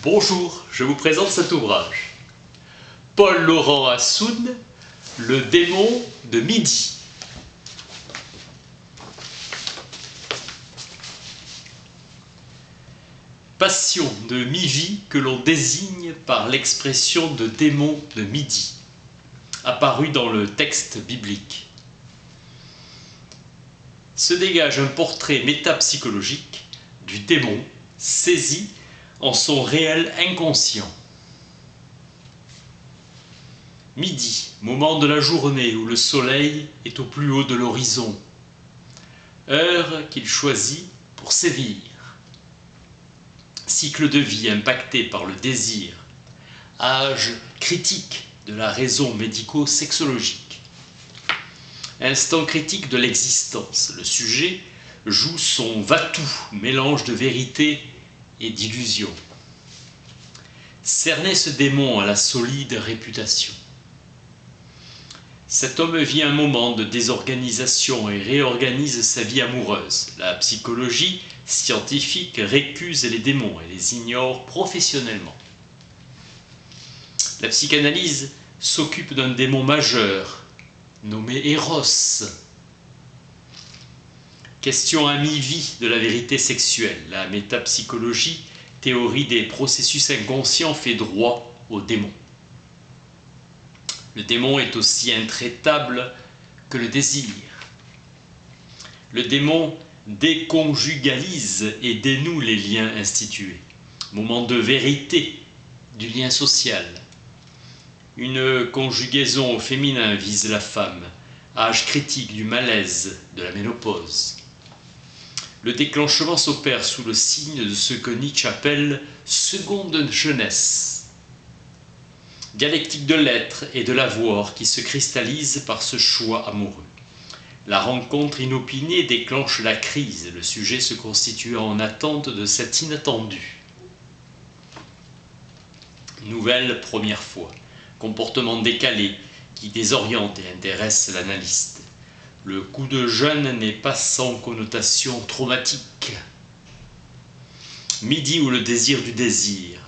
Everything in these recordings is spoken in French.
Bonjour, je vous présente cet ouvrage. Paul-Laurent Assoun, Le démon de midi. Passion de mi-vie que l'on désigne par l'expression de démon de midi, apparue dans le texte biblique. Se dégage un portrait métapsychologique du démon saisi en son réel inconscient. Midi, moment de la journée où le soleil est au plus haut de l'horizon, heure qu'il choisit pour sévir. Cycle de vie impacté par le désir, âge critique de la raison médico-sexologique. Instant critique de l'existence, le sujet joue son va-tout, mélange de vérité et d'illusion. Cerner ce démon à la solide réputation. Cet homme vit un moment de désorganisation et réorganise sa vie amoureuse. La psychologie scientifique récuse les démons et les ignore professionnellement. La psychanalyse s'occupe d'un démon majeur, nommé Eros. Question à mi-vie de la vérité sexuelle. La métapsychologie, théorie des processus inconscients, fait droit au démon. Le démon est aussi intraitable que le désir. Le démon déconjugalise et dénoue les liens institués. Moment de vérité du lien social. Une conjugaison au féminin vise la femme. Âge critique du malaise de la ménopause. Le déclenchement s'opère sous le signe de ce que Nietzsche appelle « seconde jeunesse ». Dialectique de l'être et de l'avoir qui se cristallise par ce choix amoureux. La rencontre inopinée déclenche la crise, le sujet se constituant en attente de cet inattendu. Nouvelle première fois. Comportement décalé qui désoriente et intéresse l'analyste. Le coup de jeune n'est pas sans connotation traumatique. Midi ou le désir du désir.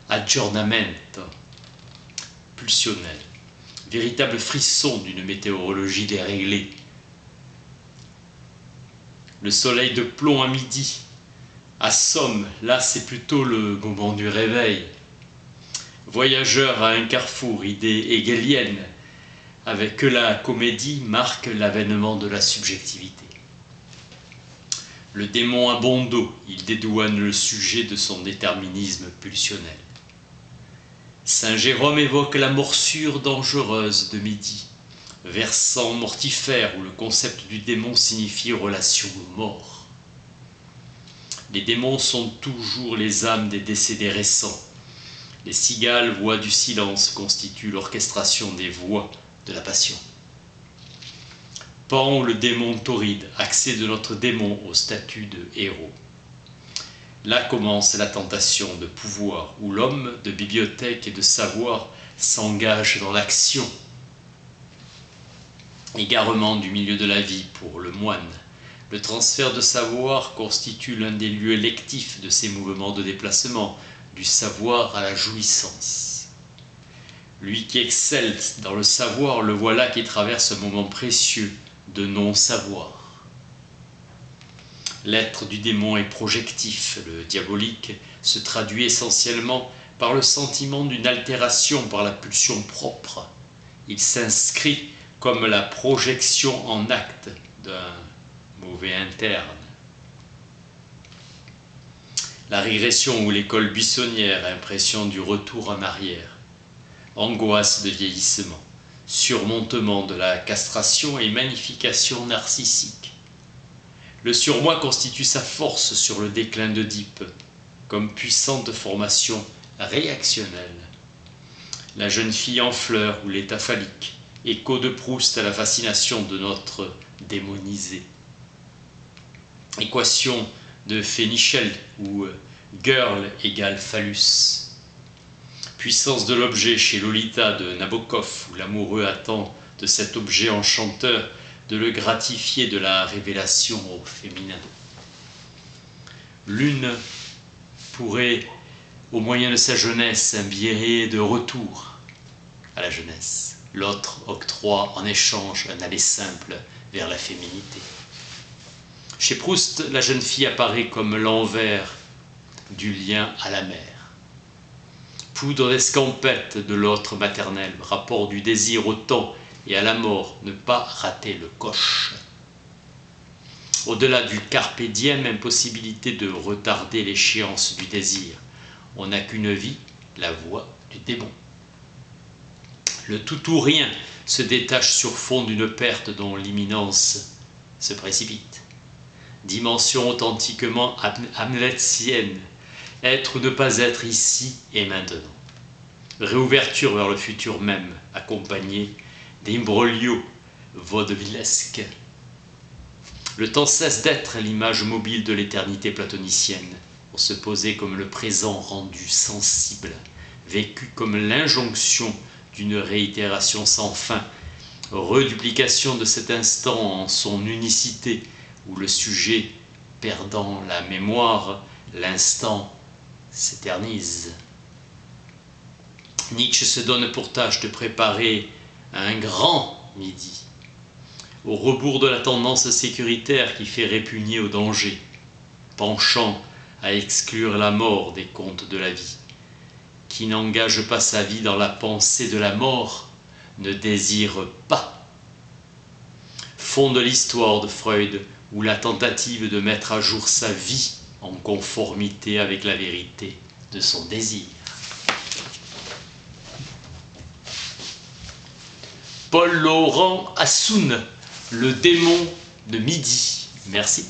Aggiornamento. Pulsionnel. Véritable frisson d'une météorologie déréglée. Le soleil de plomb à midi. Assomme, là c'est plutôt le moment du réveil. Voyageur à un carrefour, idée hegelienne, avec que la comédie marque l'avènement de la subjectivité. Le démon a bon dos, il dédouane le sujet de son déterminisme pulsionnel. Saint Jérôme évoque la morsure dangereuse de midi, versant mortifère où le concept du démon signifie relation mort. Les démons sont toujours les âmes des décédés récents. Les cigales, voix du silence, constituent l'orchestration des voix de la passion. Pan ou le démon tauride, accès de notre démon au statut de héros. Là commence la tentation de pouvoir, où l'homme de bibliothèque et de savoir s'engage dans l'action. Égarement du milieu de la vie pour le moine. Le transfert de savoir constitue l'un des lieux électifs de ces mouvements de déplacement, du savoir à la jouissance. Lui qui excelle dans le savoir, le voilà qui traverse un moment précieux de non-savoir. L'être du démon est projectif, le diabolique se traduit essentiellement par le sentiment d'une altération par la pulsion propre. Il s'inscrit comme la projection en acte d'un mauvais interne. La régression ou l'école buissonnière, impression du retour en arrière. Angoisse de vieillissement, surmontement de la castration et magnification narcissique. Le surmoi constitue sa force sur le déclin d'Oedipe, comme puissante formation réactionnelle. La jeune fille en fleurs ou l'état phallique, écho de Proust à la fascination de notre démonisé. Équation de Fénichel où girl égale phallus. Puissance de l'objet chez Lolita de Nabokov où l'amoureux attend de cet objet enchanteur de le gratifier de la révélation au féminin. L'une pourrait au moyen de sa jeunesse, un billet de retour à la jeunesse. L'autre octroie en échange un aller simple vers la féminité. Chez Proust, la jeune fille apparaît comme l'envers du lien à la mère. Poudre d'escampette de l'autre maternel, rapport du désir au temps et à la mort, ne pas rater le coche. Au-delà du carpe diem, impossibilité de retarder l'échéance du désir. On n'a qu'une vie, la voie du démon. Le tout ou rien se détache sur fond d'une perte dont l'imminence se précipite. Dimension authentiquement hamletienne, être ou ne pas être ici et maintenant. Réouverture vers le futur même, accompagnée d'imbroglio vaudevillesques. Le temps cesse d'être l'image mobile de l'éternité platonicienne, pour se poser comme le présent rendu sensible, vécu comme l'injonction d'une réitération sans fin, reduplication de cet instant en son unicité, où le sujet, perdant la mémoire, l'instant s'éternise. Nietzsche se donne pour tâche de préparer un grand midi, au rebours de la tendance sécuritaire qui fait répugner au danger, penchant à exclure la mort des contes de la vie. Qui n'engage pas sa vie dans la pensée de la mort ne désire pas. Fond de l'histoire de Freud, où la tentative de mettre à jour sa vie en conformité avec la vérité de son désir. Paul Laurent Assoun, le démon de midi. Merci.